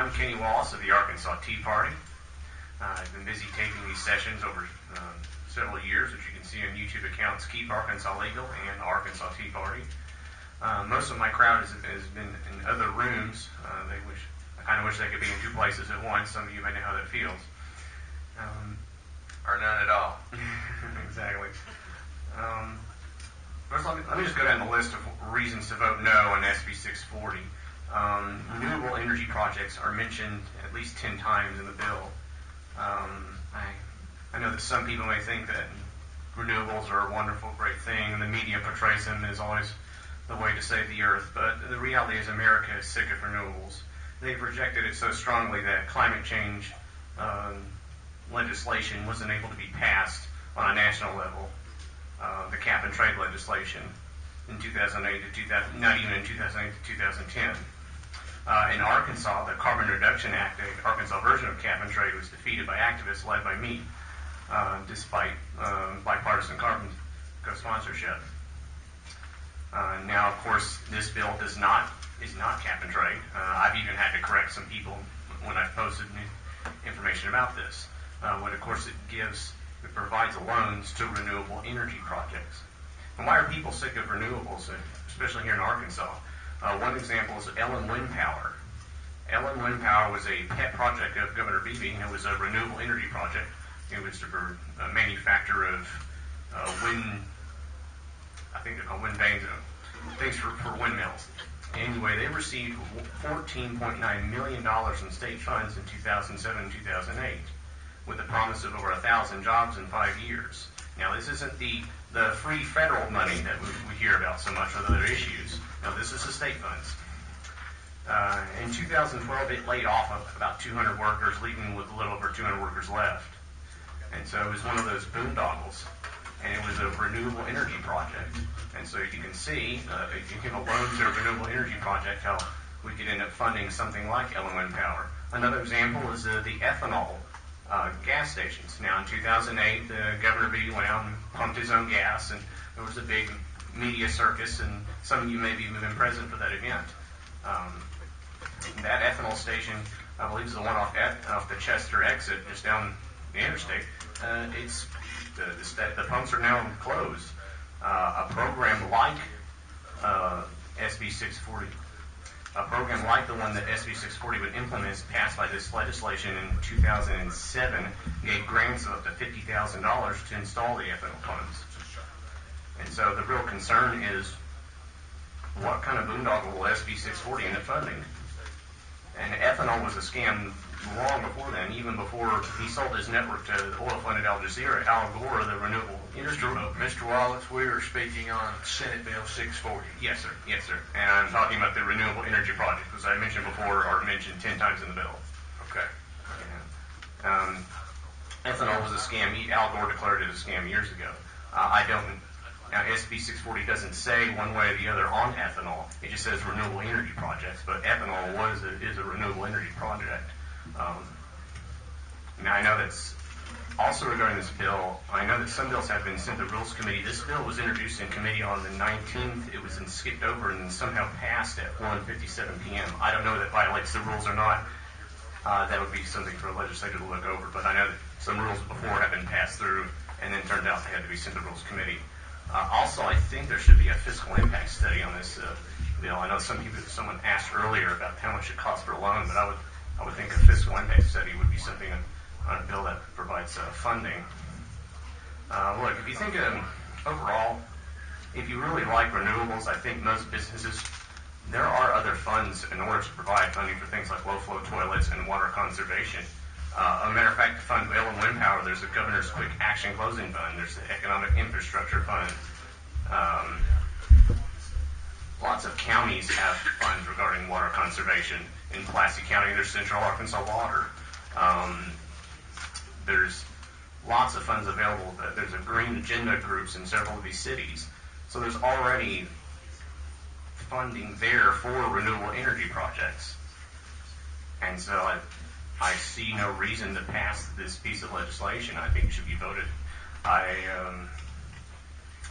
I'm Kenny Wallis of the Arkansas Tea Party. I've been busy taping these sessions over several years, which you can see on YouTube accounts Keep Arkansas Legal and Arkansas Tea Party. Most of my crowd has been in other rooms. I kind of wish they could be in two places at once. Some of you may know how that feels. Or none at all. Exactly. First, let me just go down the list of reasons to vote no on SB 640. Renewable energy projects are mentioned at least 10 times in the bill. I know that some people may think that renewables are a wonderful, great thing, and the media portrays them as always the way to save the earth. But the reality is America is sick of renewables. They've rejected it so strongly that climate change legislation wasn't able to be passed on a national level. The cap and trade legislation in 2008 to not even in 2008 to 2010. In Arkansas, the Carbon Reduction Act, the Arkansas version of cap and trade, was defeated by activists led by me, despite bipartisan carbon co-sponsorship. Now, of course, this bill is not cap and trade. I've even had to correct some people when I've posted information about this. What, of course, it provides loans to renewable energy projects. And why are people sick of renewables, especially here in Arkansas? One example is Windpower. Windpower was a pet project of Governor Beebe, and it was a renewable energy project. It was for a manufacturer of I think they're called wind vanes, things for windmills. Anyway, they received $14.9 million in state funds in 2007 and 2008, with a promise of over 1,000 jobs in 5 years. Now, this isn't the free federal money that we hear about so much with other issues. No, this is the state funds. In 2012, it laid off about 200 workers, leaving with a little over 200 workers left. And so it was one of those boondoggles, and it was a renewable energy project. And so you can see, if you give a loan to a renewable energy project, how we could end up funding something like Windpower. Another example is the ethanol gas stations. Now, in 2008, Governor Beebe went out and pumped his own gas, and there was a big media circus, and some of you may have even been present for that event. That ethanol station, I believe, is the one off the Chester exit, just down the interstate. The pumps are now closed. A program like SB 640. A program like the one that SB 640 would implement is passed by this legislation in 2007, gave grants of up to $50,000 to install the ethanol pumps. And so the real concern is, what kind of boondoggle will SB 640 end up funding? And ethanol was a scam long before then, even before he sold his network to the oil fund at Al Jazeera. Al Gore, the renewable industry. Mr. Wallis, we are speaking on Senate Bill 640. Yes, sir. Yes, sir. And I'm talking about the renewable energy project, as I mentioned before, or mentioned 10 times in the bill. Okay. Yeah. Ethanol was a scam. Al Gore declared it a scam years ago. Now, SB 640 doesn't say one way or the other on ethanol. It just says renewable energy projects, but ethanol is a renewable energy project. Now, I know that's also regarding this bill. I know that some bills have been sent to the Rules Committee. This bill was introduced in committee on the 19th. It was then skipped over and somehow passed at 1:57 p.m. I don't know if that violates the rules or not. That would be something for a legislator to look over. But I know that some rules before have been passed through, and then turned out they had to be sent to the Rules Committee. Also, I think there should be a fiscal impact study on this bill. I know someone asked earlier about how much it costs for a loan, but I would think a fiscal impact study would be something on a bill that provides funding. Look, if you think overall, if you really like renewables, I think most businesses, there are other funds in order to provide funding for things like low-flow toilets and water conservation. A matter of fact, to fund Windpower, there's the Governor's Quick Action Closing Fund. There's the Economic Infrastructure Fund. Lots of counties have funds regarding water conservation. In Pulaski County, there's Central Arkansas Water. There's lots of funds available. There's a green agenda groups in several of these cities. So there's already funding there for renewable energy projects. And so I see no reason to pass this piece of legislation. I think it should be voted.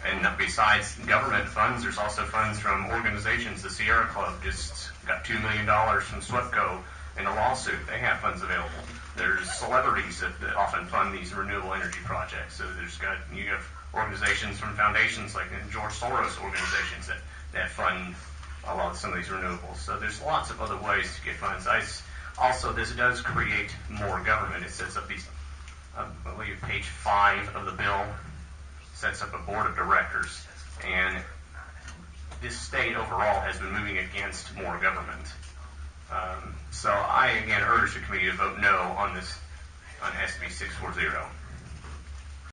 And besides government funds, there's also funds from organizations. The Sierra Club just got $2 million from SWEPCO in a lawsuit, they have funds available. There's celebrities that often fund these renewable energy projects. So you have organizations from foundations like George Soros organizations that fund some of these renewables. So there's lots of other ways to get funds. Also, this does create more government. It sets up these, I believe page 5 of the bill sets up a board of directors. And this state overall has been moving against more government. So I again urge the committee to vote no on SB 640.